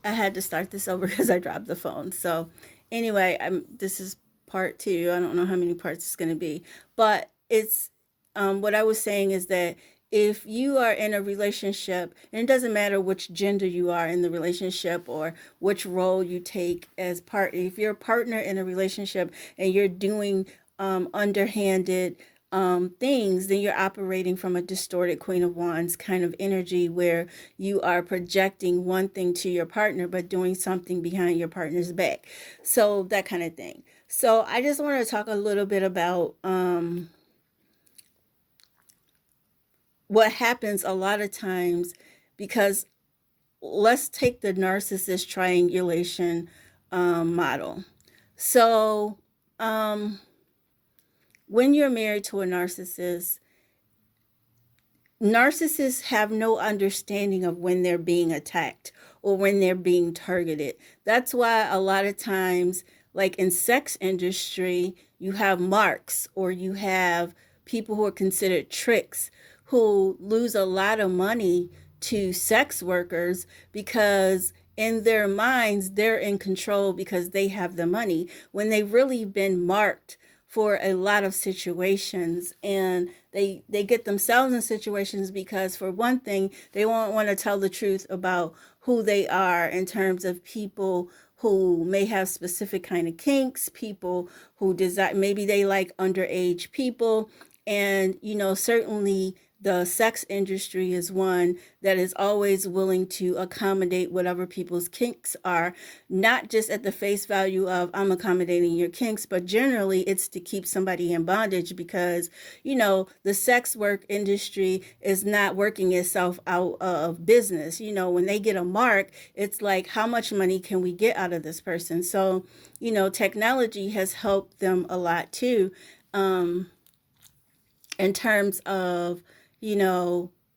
I had to start this over because I dropped the phone. So anyway, this is part two. I don't know how many parts it's going to be, but it's what I was saying is that if you are in a relationship, and it doesn't matter which gender you are in the relationship or which role you take as part, if you're a partner in a relationship and you're doing underhanded things, then you're operating from a distorted Queen of Wands kind of energy where you are projecting one thing to your partner, but doing something behind your partner's back. So, that kind of thing. So, I just want to talk a little bit about what happens a lot of times because let's take the narcissist triangulation model. So, um, when you're married to a narcissist, narcissists have no understanding of when they're being attacked or when they're being targeted. That's why a lot of times, like in sex industry, you have marks or you have people who are considered tricks who lose a lot of money to sex workers because in their minds they're in control because they have the money when they've really been marked for a lot of situations, and they get themselves in situations because for one thing they won't want to tell the truth about who they are in terms of people who may have specific kind of kinks, people who desire, maybe they like underage people, and certainly the sex industry is one that is always willing to accommodate whatever people's kinks are, not just at the face value of I'm accommodating your kinks, but generally it's to keep somebody in bondage because, the sex work industry is not working itself out of business. When they get a mark, it's like, how much money can we get out of this person? So, technology has helped them a lot too. Um, in terms of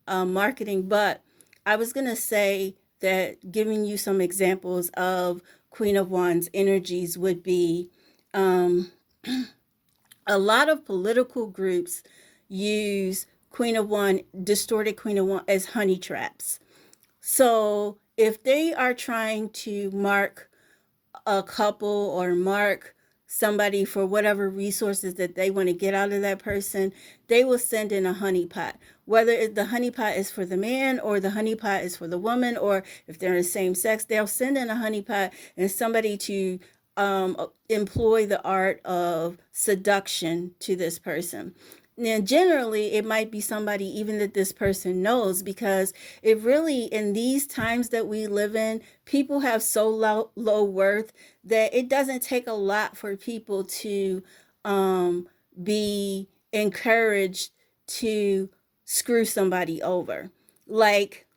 marketing. But I was going to say that giving you some examples of Queen of Wands energies would be um, a lot of political groups use Queen of Wands, distorted Queen of Wands as honey traps. So if they are trying to mark a couple or mark somebody for whatever resources that they want to get out of that person, they will send in a honeypot. Whether the honeypot is for the man or the honeypot is for the woman, or if they're in the same sex, they'll send in a honeypot and somebody to employ the art of seduction to this person. Now, generally, it might be somebody even that this person knows because it really, in these times that we live in, people have so low worth that it doesn't take a lot for people to be encouraged to screw somebody over. Like,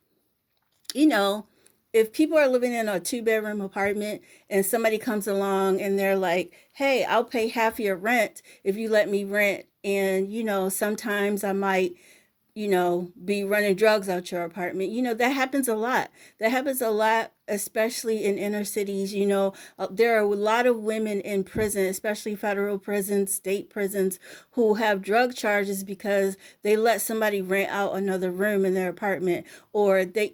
you know, if people are living in a two-bedroom apartment and somebody comes along and they're like, hey, I'll pay half your rent if you let me rent. And, sometimes I might, be running drugs out your apartment. That happens a lot. That happens a lot, especially in inner cities. There are a lot of women in prison, especially federal prisons, state prisons, who have drug charges because they let somebody rent out another room in their apartment, or they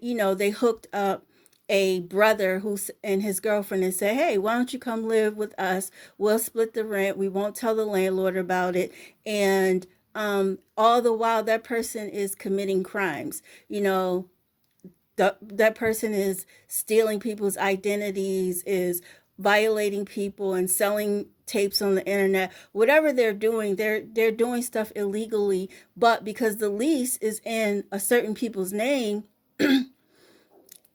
hooked up a brother who's and his girlfriend and say, hey, why don't you come live with us? We'll split the rent. We won't tell the landlord about it. And all the while that person is committing crimes. That person is stealing people's identities, is violating people and selling tapes on the internet. Whatever they're doing stuff illegally, but because the lease is in a certain people's name,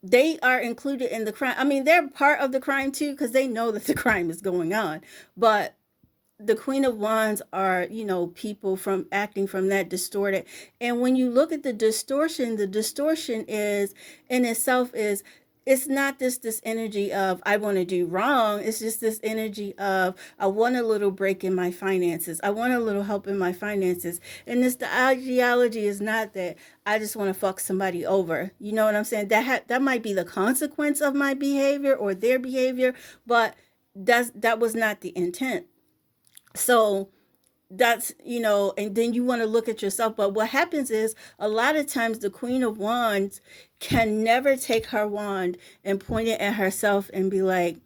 they are included in the crime. I mean, they're part of the crime too because they know that the crime is going on. But the Queen of Wands are, people from acting from that distorted. And when you look at the distortion is in itself is it's not this energy of I want to do wrong. It's just this energy of I want a little break in my finances. I want a little help in my finances. And the ideology is not that I just want to fuck somebody over. You know what I'm saying? That might be the consequence of my behavior or their behavior, but that was not the intent. So that's, and then you want to look at yourself. But what happens is a lot of times the Queen of Wands can never take her wand and point it at herself and be like,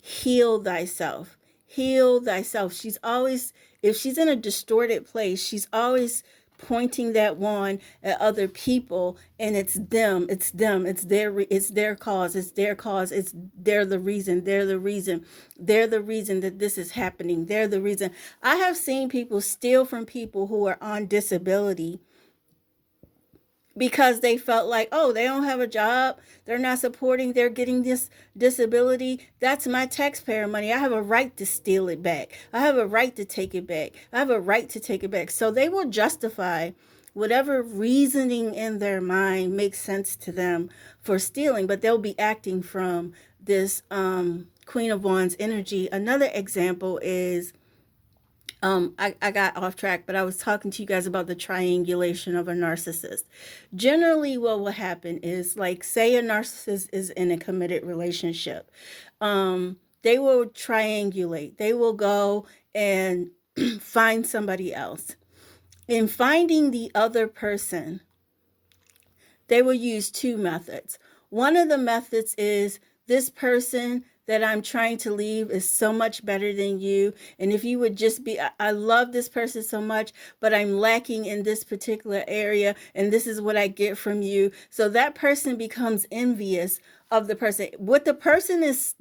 heal thyself, heal thyself. She's always, if she's in a distorted place, she's always pointing that wand at other people, and it's them, it's their cause, it's they're the reason, they're the reason that this is happening, they're the reason. I have seen people steal from people who are on disability because they felt like, oh, they don't have a job, they're not supporting, they're getting this disability. That's my taxpayer money. I have a right to steal it back. I have a right to take it back. I have a right to take it back. So they will justify whatever reasoning in their mind makes sense to them for stealing, but they'll be acting from this Queen of Wands energy. Another example is, I got off track, but I was talking to you guys about the triangulation of a narcissist. Generally, what will happen is, like, say a narcissist is in a committed relationship. They will triangulate. They will go and find somebody else. In finding the other person, they will use two methods. One of the methods is, this person that I'm trying to leave is so much better than you. And if you would just be, I love this person so much, but I'm lacking in this particular area. And this is what I get from you. So that person becomes envious of the person. What the person is,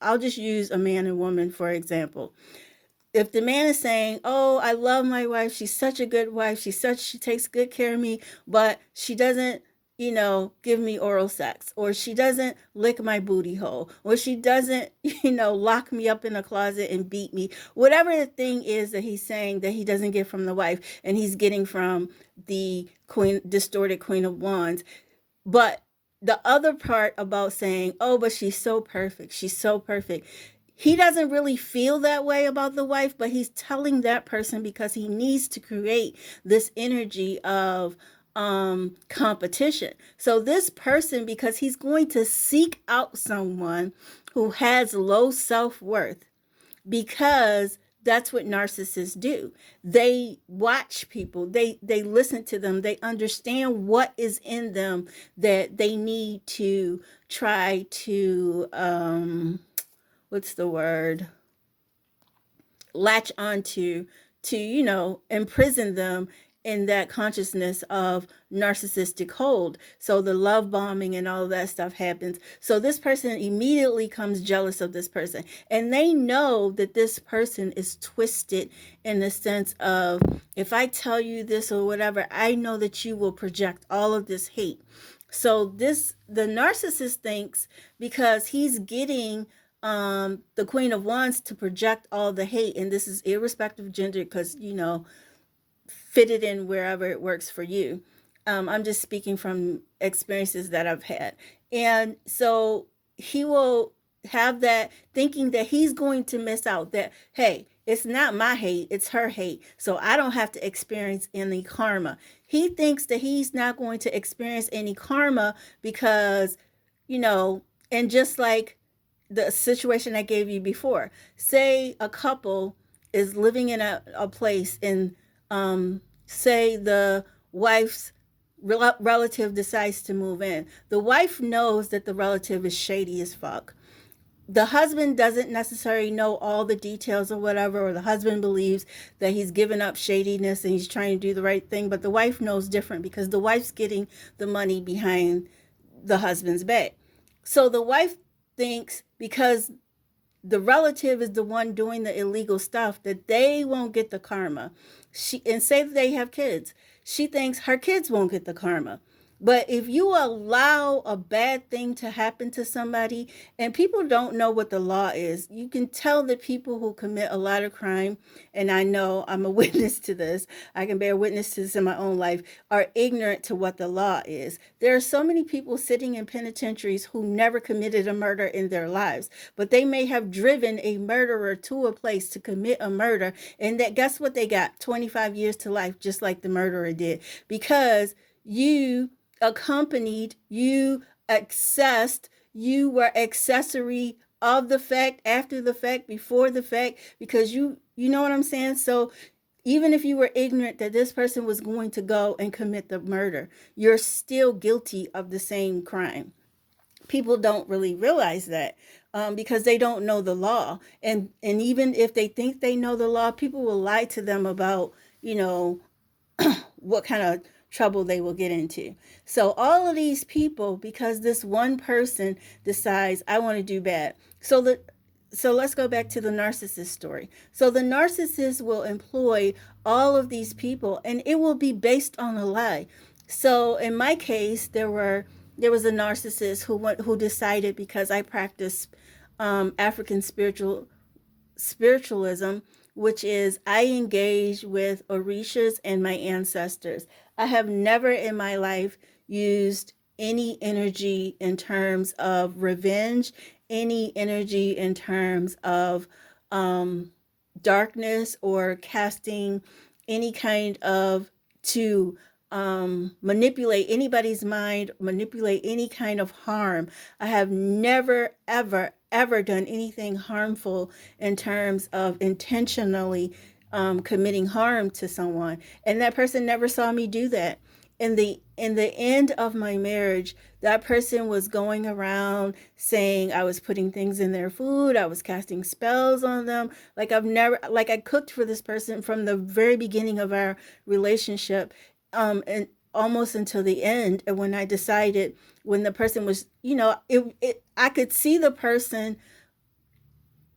I'll just use a man and woman, for example. If the man is saying, oh, I love my wife, she's such a good wife, she takes good care of me, but she doesn't, give me oral sex, or she doesn't lick my booty hole, or she doesn't, lock me up in a closet and beat me. Whatever the thing is that he's saying that he doesn't get from the wife, and he's getting from the distorted Queen of Wands. But the other part about saying, oh, but she's so perfect, he doesn't really feel that way about the wife, but he's telling that person because he needs to create this energy of competition. So this person, because he's going to seek out someone who has low self-worth, because that's what narcissists do. They watch people, they listen to them, they understand what is in them that they need to try to what's the word, latch onto, to imprison them in that consciousness of narcissistic hold. So the love bombing and all of that stuff happens. So this person immediately comes jealous of this person. And they know that this person is twisted in the sense of, if I tell you this or whatever, I know that you will project all of this hate. So the narcissist thinks, because he's getting the Queen of Wands to project all the hate, and this is irrespective of gender, because fit it in wherever it works for you. I'm just speaking from experiences that I've had. And so he will have that thinking that he's going to miss out, that, hey, it's not my hate, it's her hate, so I don't have to experience any karma. He thinks that he's not going to experience any karma because, and just like the situation I gave you before, say a couple is living in a place, and say the wife's relative decides to move in. The wife knows that the relative is shady as fuck. The husband doesn't necessarily know all the details or whatever, or the husband believes that he's given up shadiness and he's trying to do the right thing, but the wife knows different, because the wife's getting the money behind the husband's back. So the wife thinks, because the relative is the one doing the illegal stuff, that they won't get the karma. And say that they have kids, she thinks her kids won't get the karma. But if you allow a bad thing to happen to somebody, and people don't know what the law is, you can tell that people who commit a lot of crime, and I know I'm a witness to this, I can bear witness to this in my own life, are ignorant to what the law is. There are so many people sitting in penitentiaries who never committed a murder in their lives, but they may have driven a murderer to a place to commit a murder, and that, guess what they got? 25 years to life, just like the murderer did, because you accompanied, you accessed, you were accessory of the fact, after the fact, before the fact, because you know what I'm saying? So even if you were ignorant that this person was going to go and commit the murder, you're still guilty of the same crime. People don't really realize that, because they don't know the law, and even if they think they know the law, people will lie to them about, you know, what kind of trouble they will get into. So all of these people, because this one person decides I want to do bad. So let's go back to the narcissist story. So the narcissist will employ all of these people, and it will be based on a lie. So in my case, there was a narcissist who decided, because I practice African spiritualism, which is I engage with orishas and my ancestors. I have never in my life used any energy in terms of revenge, any energy in terms of darkness, or casting any kind of to manipulate anybody's mind, manipulate any kind of harm. I have never, ever, ever done anything harmful in terms of intentionally committing harm to someone. And that person never saw me do that. In the end of my marriage, that person was going around saying I was putting things in their food, I was casting spells on them. Like I cooked for this person from the very beginning of our relationship, and almost until the end. And when I decided, when the person was, I could see the person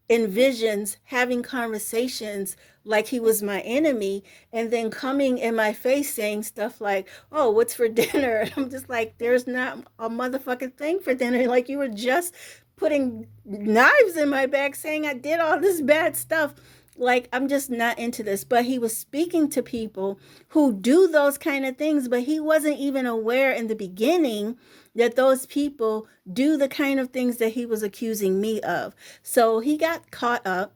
in visions having conversations like he was my enemy, and then coming in my face saying stuff like, oh, what's for dinner? And I'm just like, there's not a motherfucking thing for dinner. Like, you were just putting knives in my back saying I did all this bad stuff. Like, I'm just not into this. But he was speaking to people who do those kind of things, but he wasn't even aware in the beginning that those people do the kind of things that he was accusing me of. So he got caught up,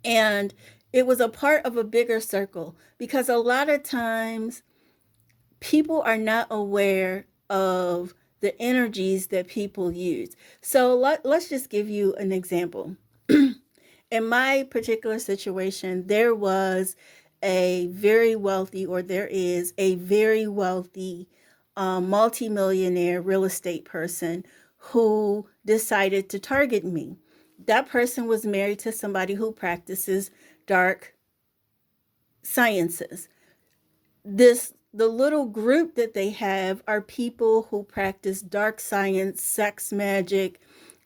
and it was a part of a bigger circle, because a lot of times people are not aware of the energies that people use. So let's just give you an example. In my particular situation, there was a very wealthy, or there is a very wealthy multimillionaire real estate person who decided to target me. That person was married to somebody who practices dark sciences. The little group that they have are people who practice dark science, sex magic,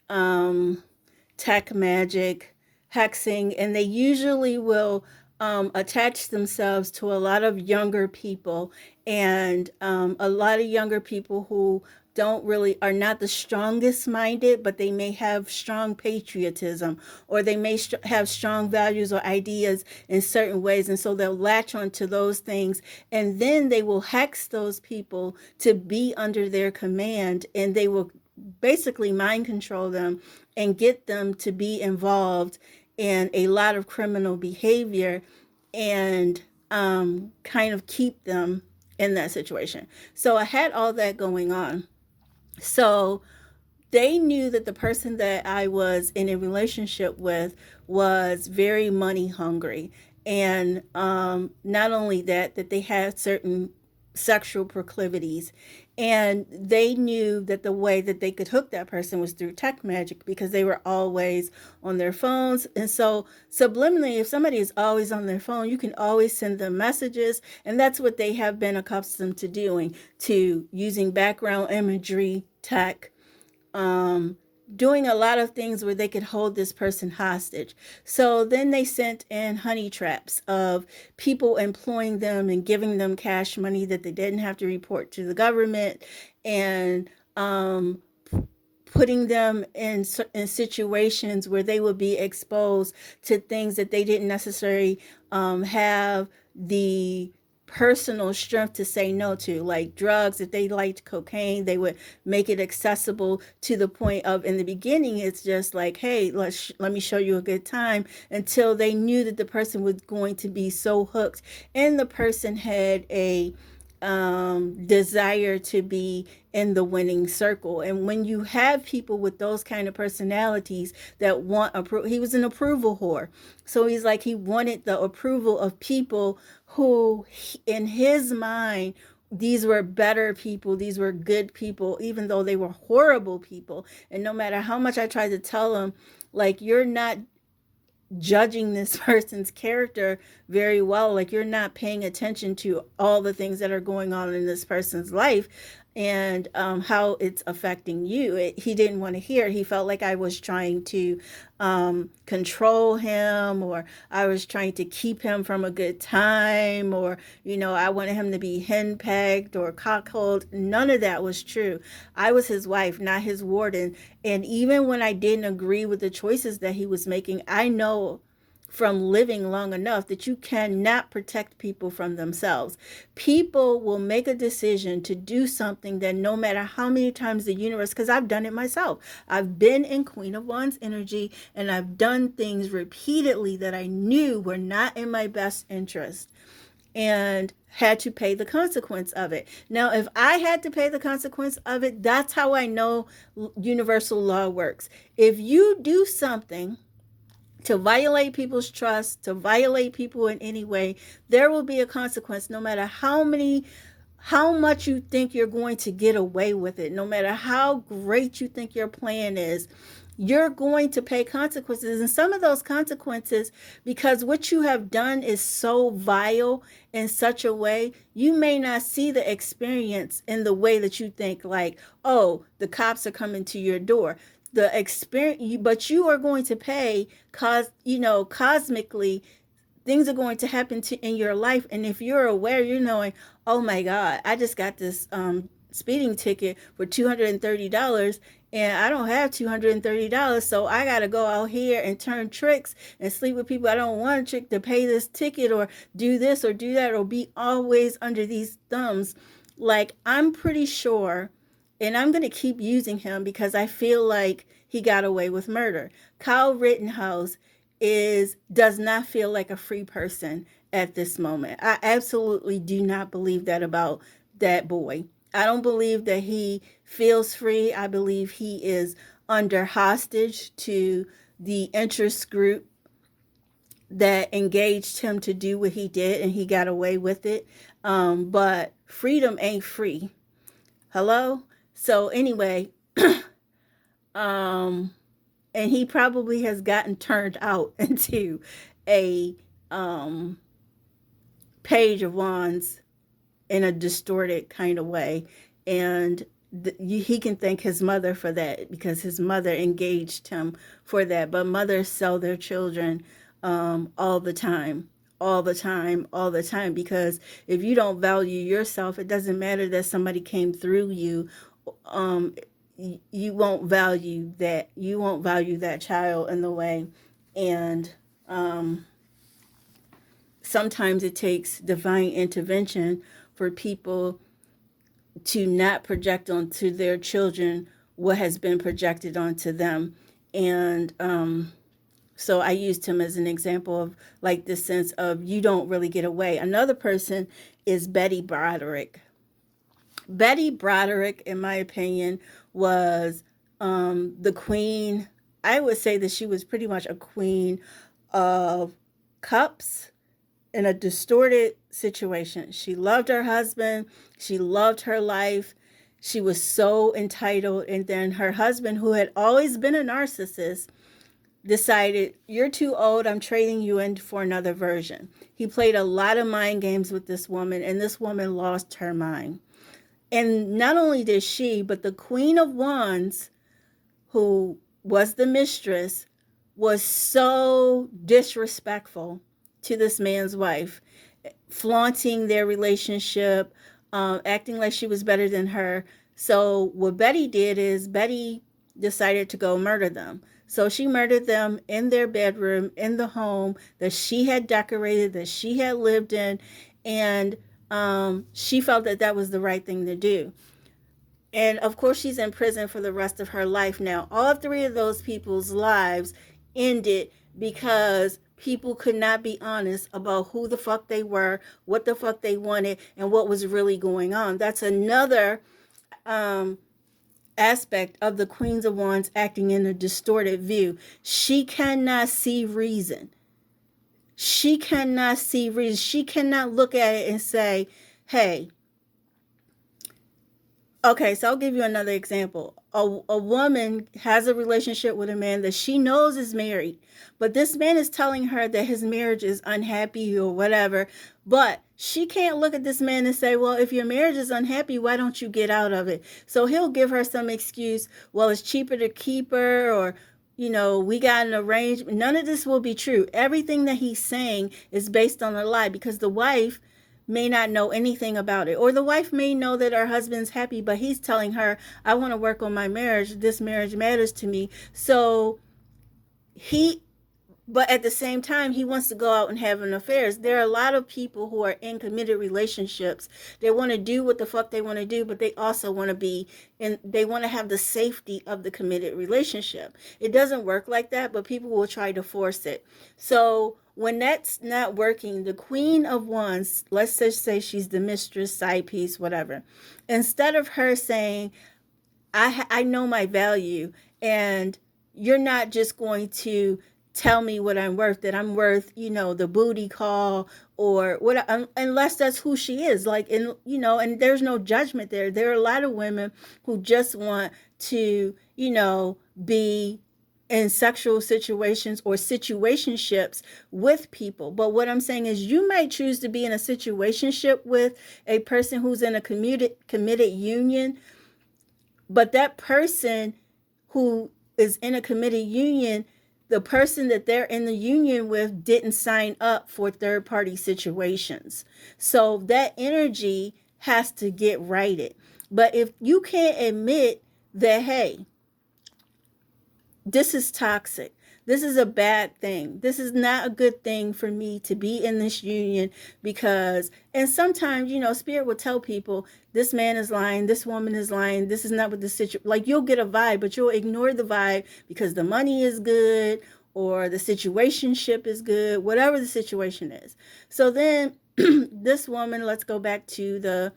tech magic, hexing, and they usually will attach themselves to a lot of younger people, and a lot of younger people who are not the strongest minded, but they may have strong patriotism, or they may have strong values or ideas in certain ways. And so they'll latch onto those things, and then they will hex those people to be under their command, and they will basically mind control them and get them to be involved in a lot of criminal behavior, and kind of keep them in that situation. So I had all that going on. So they knew that the person that I was in a relationship with was very money hungry. And not only that they had certain sexual proclivities. And they knew that the way that they could hook that person was through tech magic, because they were always on their phones. And so subliminally, if somebody is always on their phone, you can always send them messages. And that's what they have been accustomed to doing, to using background imagery, tech, doing a lot of things where they could hold this person hostage. So then they sent in honey traps of people employing them and giving them cash money that they didn't have to report to the government, and putting them in situations where they would be exposed to things that they didn't necessarily have the personal strength to say no to, like drugs. If they liked cocaine, they would make it accessible to the point of, in the beginning, it's just like, hey, let me show you a good time, until they knew that the person was going to be so hooked, and the person had a desire to be in the winning circle. And when you have people with those kind of personalities that want approval, he was an approval whore. So he's like, he wanted the approval of people who, in his mind, these were better people, these were good people, even though they were horrible people. And no matter how much I tried to tell him, like, you're not judging this person's character very well, like you're not paying attention to all the things that are going on in this person's life, and how it's affecting you. He didn't want to hear. He felt like I was trying to control him, or I was trying to keep him from a good time, or, I wanted him to be henpecked or cockhold. None of that was true. I was his wife, not his warden. And even when I didn't agree with the choices that he was making, I know from living long enough that you cannot protect people from themselves. People will make a decision to do something that no matter how many times the universe, because I've done it myself. I've been in Queen of Wands energy, and I've done things repeatedly that I knew were not in my best interest, and had to pay the consequence of it. Now, if I had to pay the consequence of it, that's how I know universal law works. If you do something to violate people's trust, to violate people in any way, there will be a consequence, no matter how much you think you're going to get away with it, no matter how great you think your plan is. You're going to pay consequences. And some of those consequences, because what you have done is so vile in such a way, you may not see the experience in the way that you think, like, oh, the cops are coming to your door. The experience, but you are going to pay, cosmically, things are going to happen in your life. And if you're aware, you're knowing, oh my God, I just got this speeding ticket for $230, and I don't have $230, so I got to go out here and turn tricks and sleep with people I don't want to trick to pay this ticket, or do this or do that, or be always under these thumbs. Like, I'm pretty sure, and I'm going to keep using him because I feel like he got away with murder. Kyle Rittenhouse does not feel like a free person at this moment. I absolutely do not believe that about that boy. I don't believe that he feels free. I believe he is under hostage to the interest group that engaged him to do what he did, and he got away with it. But freedom ain't free. Hello? So anyway, and he probably has gotten turned out into a Page of Wands in a distorted kind of way. And he can thank his mother for that, because his mother engaged him for that. But mothers sell their children all the time. All the time, because if you don't value yourself, it doesn't matter that somebody came through you. You won't value that child in the way. And sometimes it takes divine intervention for people to not project onto their children what has been projected onto them. And so I used him as an example of, like, this sense of you don't really get away. Another person is Betty Broderick. Betty Broderick, in my opinion, was the queen. I would say that she was pretty much a queen of cups in a distorted situation. She loved her husband. She loved her life. She was so entitled. And then her husband, who had always been a narcissist, decided, you're too old, I'm trading you in for another version. He played a lot of mind games with this woman, and this woman lost her mind. And not only did she, but the Queen of Wands, who was the mistress, was so disrespectful to this man's wife, flaunting their relationship, acting like she was better than her. So what Betty did is Betty decided to go murder them. So she murdered them in their bedroom, in the home that she had decorated, that she had lived in, and she felt that that was the right thing to do. And of course, she's in prison for the rest of her life now. All three of those people's lives ended because people could not be honest about who the fuck they were, what the fuck they wanted, and what was really going on. That's another um, aspect of the Queens of Wands acting in a distorted view. She cannot see reason. She cannot see reason. She cannot look at it and say, hey, okay, so I'll give you another example. A woman has a relationship with a man that she knows is married, but this man is telling her that his marriage is unhappy or whatever. But she can't look at this man and say, well, if your marriage is unhappy, why don't you get out of it? So he'll give her some excuse. Well, it's cheaper to keep her, or, we got an arrangement. None of this will be true. Everything that he's saying is based on a lie, because the wife may not know anything about it, or the wife may know that her husband's happy, but he's telling her, I want to work on my marriage, this marriage matters to me. So but at the same time, he wants to go out and have an affairs. There are a lot of people who are in committed relationships. They want to do what the fuck they want to do, but they also want to be and they want to have the safety of the committed relationship. It doesn't work like that, but people will try to force it. So when that's not working, the Queen of Wands, let's just say she's the mistress, side piece, whatever. Instead of her saying, I know my value, and you're not just going to tell me what I'm worth, that I'm worth, the booty call or what, unless that's who she is. Like, and there's no judgment there. There are a lot of women who just want to, be in sexual situations or situationships with people. But what I'm saying is, you might choose to be in a situationship with a person who's in a committed union, but that person who is in a committed union, the person that they're in the union with didn't sign up for third party situations. So that energy has to get righted. But if you can't admit that, hey, this is toxic, this is a bad thing, this is not a good thing for me to be in this union, because, and sometimes, spirit will tell people, this man is lying, this woman is lying, this is not what the situation, like, you'll get a vibe, but you'll ignore the vibe because the money is good or the situationship is good, whatever the situation is. So then this woman, let's go back to the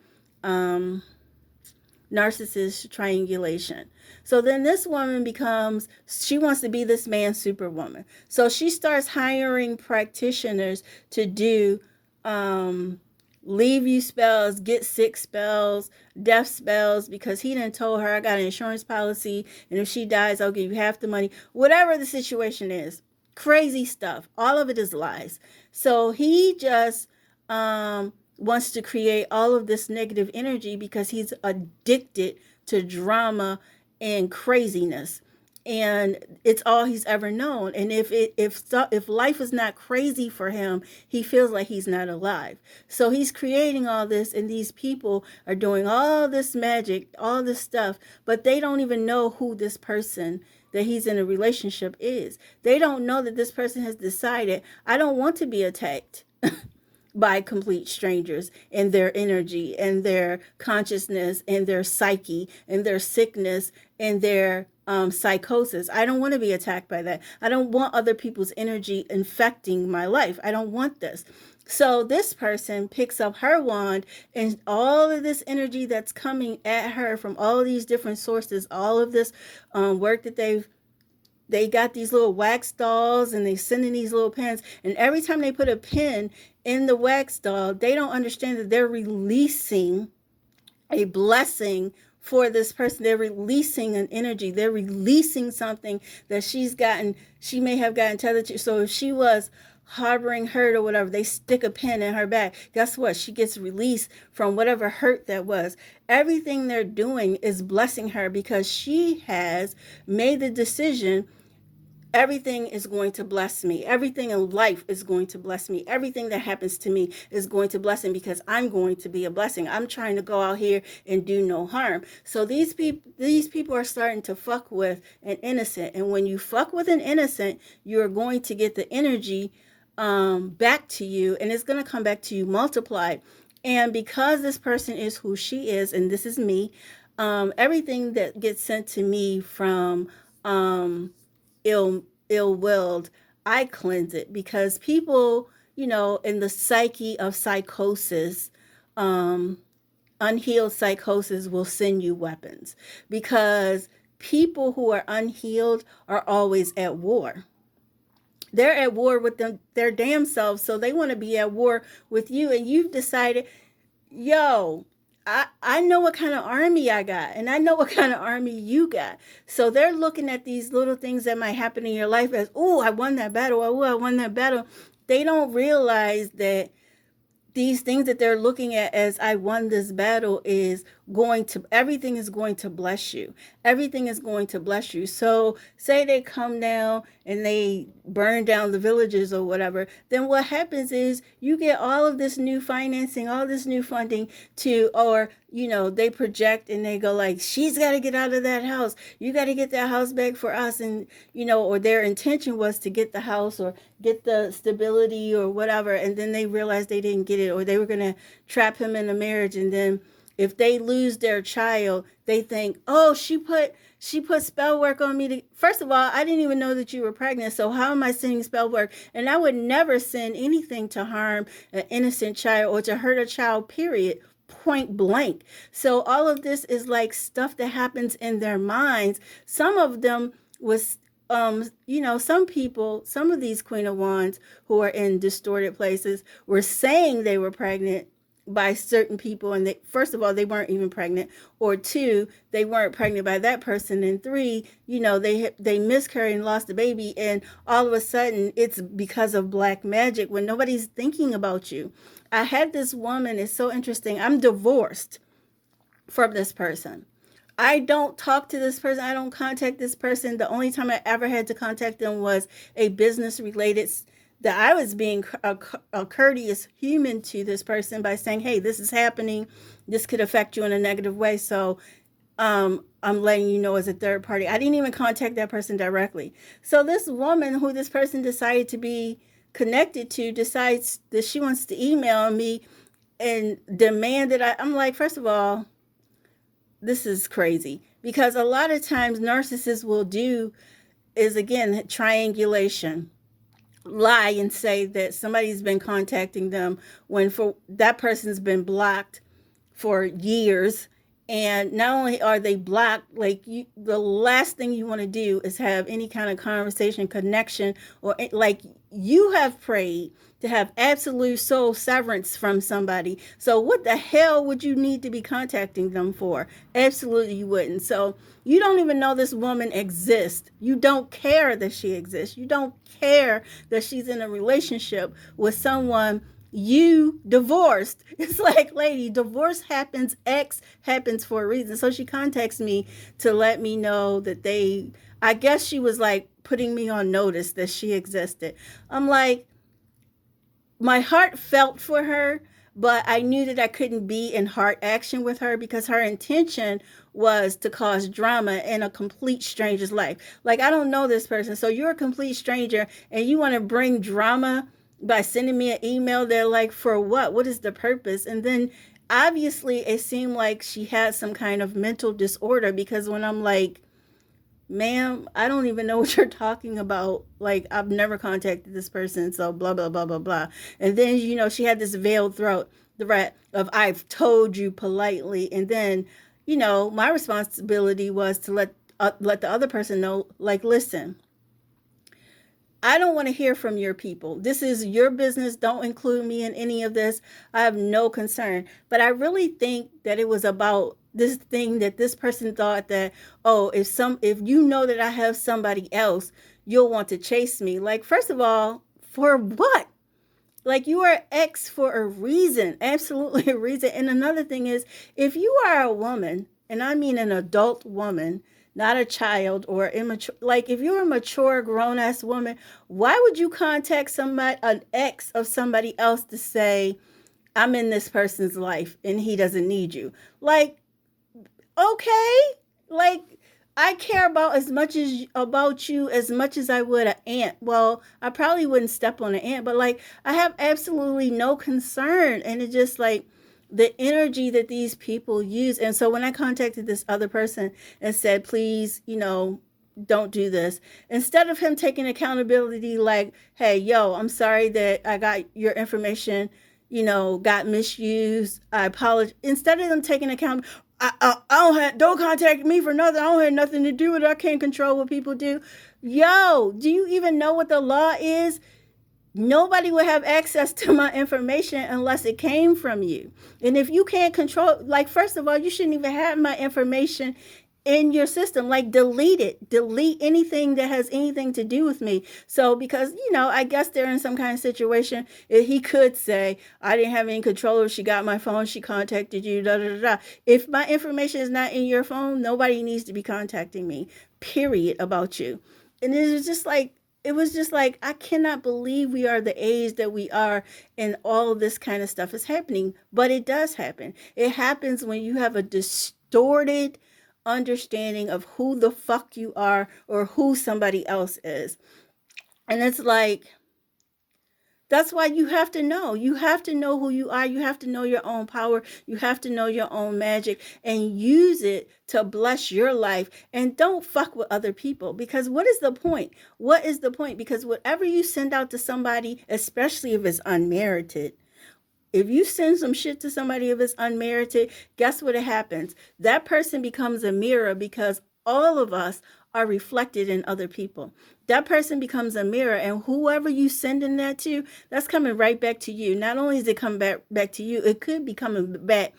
narcissist triangulation. So then this woman she wants to be this man's superwoman. So she starts hiring practitioners to do leave you spells, get sick spells, death spells, because he done told her, I got an insurance policy, and if she dies, I'll give you half the money. Whatever the situation is, crazy stuff. All of it is lies. So he just wants to create all of this negative energy because he's addicted to drama and craziness, and it's all he's ever known. And if life is not crazy for him, he feels like he's not alive. So he's creating all this, and these people are doing all this magic, all this stuff, but they don't even know who this person that he's in a relationship is. They don't know that this person has decided, I don't want to be attacked by complete strangers and their energy and their consciousness and their psyche and their sickness and their psychosis. I don't want to be attacked by that. I don't want other people's energy infecting my life. I don't want this. So this person picks up her wand, and all of this energy that's coming at her from all of these different sources, all of this work that they got these little wax dolls, and they send in these little pens, and every time they put a pen in the wax doll, they don't understand that they're releasing a blessing for this person. They're releasing an energy. They're releasing something that she may have gotten tethered to. So if she was harboring hurt or whatever, they stick a pin in her back. Guess what? She gets released from whatever hurt that was. Everything they're doing is blessing her because she has made the decision, everything is going to bless me. Everything in life is going to bless me. Everything that happens to me is going to bless me because I'm going to be a blessing. I'm trying to go out here and do no harm. So these people are starting to fuck with an innocent. And when you fuck with an innocent, you're going to get the energy back to you, and it's going to come back to you multiplied. And because this person is who she is, and this is me, everything that gets sent to me from ill-willed, I cleanse it, because people, in the psyche of psychosis, um, unhealed psychosis will send you weapons, because people who are unhealed are always at war. They're at war with their damn selves, so they want to be at war with you, and you've decided, yo, I know what kind of army I got, and I know what kind of army you got. So they're looking at these little things that might happen in your life as, oh, I won that battle. Oh, I won that battle. They don't realize that these things that they're looking at as I won this battle is everything is going to bless you. Everything is going to bless you. So say they come down and they burn down the villages or whatever, then what happens is you get all of this new financing, all this new funding or they project and they go like, she's got to get out of that house. You got to get that house back for us. And, or their intention was to get the house or get the stability or whatever. And then they realized they didn't get it, or they were going to trap him in a marriage. And then if they lose their child, they think, oh, she put spell work on me. First of all, I didn't even know that you were pregnant. So how am I sending spell work? And I would never send anything to harm an innocent child or to hurt a child, period. Point blank. So all of this is like stuff that happens in their minds. Some of them was some people, some of these Queen of Wands who are in distorted places were saying they were pregnant by certain people, and first of all, they weren't even pregnant, or two, they weren't pregnant by that person, and three, they miscarried and lost the baby, and all of a sudden it's because of black magic when nobody's thinking about you. I had this woman, it's so interesting. I'm divorced from this person. I don't talk to this person. I don't contact this person. The only time I ever had to contact them was a business related, that I was being a courteous human to this person by saying, hey, this is happening. This could affect you in a negative way. So I'm letting you know as a third party. I didn't even contact that person directly. So this woman who this person decided to be connected to decides that she wants to email me and demand that I'm like, first of all, this is crazy, because a lot of times narcissists will do is, again, triangulation. Lie and say that somebody's been contacting them when for that person's been blocked for years. And not only are they blocked, the last thing you want to do is have any kind of conversation, connection, or like you have prayed to have absolute soul severance from somebody. So what the hell would you need to be contacting them for? Absolutely you wouldn't. So you don't even know this woman exists. You don't care that she exists. You don't care that she's in a relationship with someone you divorced. It's like, lady, divorce happens, X happens for a reason. So she contacts me to let me know that I guess she was like putting me on notice that she existed. I'm like, my heart felt for her, but I knew that I couldn't be in heart action with her because her intention was to cause drama in a complete stranger's life. Like, I don't know this person. So you're a complete stranger and you want to bring drama by sending me an email. They're like, for what? What is the purpose? And then obviously it seemed like she had some kind of mental disorder, because when I'm like, ma'am, I don't even know what you're talking about. Like, I've never contacted this person, so blah, blah, blah, blah, blah. And then, she had this veiled threat of, I've told you politely. And then, my responsibility was to let the other person know, like, listen, I don't want to hear from your people. This is your business. Don't include me in any of this. I have no concern. But I really think that it was about this thing that this person thought that, oh, if you know that I have somebody else, you'll want to chase me. Like, first of all, for what? Like, you are X for a reason, absolutely a reason. And another thing is, if you are a woman, and I mean an adult woman, not a child or immature, like if you're a mature grown ass woman, why would you contact an ex of somebody else to say, I'm in this person's life and he doesn't need you? Like, okay, like, I care about you as much as I would an ant. Well, I probably wouldn't step on an ant, but like, I have absolutely no concern. And it's just like the energy that these people use. And so when I contacted this other person and said, please, don't do this. Instead of him taking accountability, like, hey, yo, I'm sorry that I got your information, got misused. I apologize. Instead of them taking account, don't contact me for nothing. I don't have nothing to do with it. I can't control what people do. Yo, do you even know what the law is? Nobody would have access to my information unless it came from you. And if you can't control, like, first of all, you shouldn't even have my information in your system. Like, delete it. Delete anything that has anything to do with me. So, because, I guess they're in some kind of situation. He could say, I didn't have any control. If she got my phone, she contacted you, da da da. If my information is not in your phone, nobody needs to be contacting me, period, about you. And it was just like, I cannot believe we are the age that we are and all of this kind of stuff is happening. But it does happen. It happens when you have a distorted understanding of who the fuck you are or who somebody else is. And it's like, that's why you have to know. You have to know who you are. You have to know your own power. You have to know your own magic and use it to bless your life. And don't fuck with other people, because what is the point? What is the point? Because whatever you send out to somebody, especially if it's unmerited, if you send some shit to somebody if it's unmerited, guess what happens? That person becomes a mirror, because all of us are reflected in other people. That person becomes a mirror, and whoever you sending that to, that's coming right back to you. Not only is it coming back to you, it could be coming back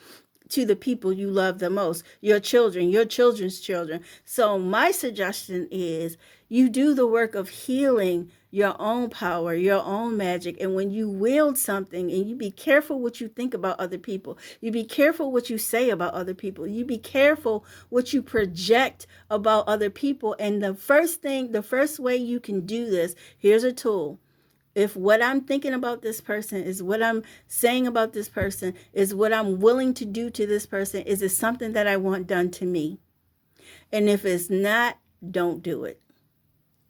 to the people you love the most, your children, your children's children. So my suggestion is you do the work of healing your own power, your own magic. And when you wield something, and you be careful what you think about other people, you be careful what you say about other people, you be careful what you project about other people. And the first way you can do this, here's a tool. If what I'm thinking about this person is what I'm saying about this person, is what I'm willing to do to this person, is it something that I want done to me? And if it's not, don't do it.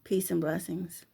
Peace and blessings.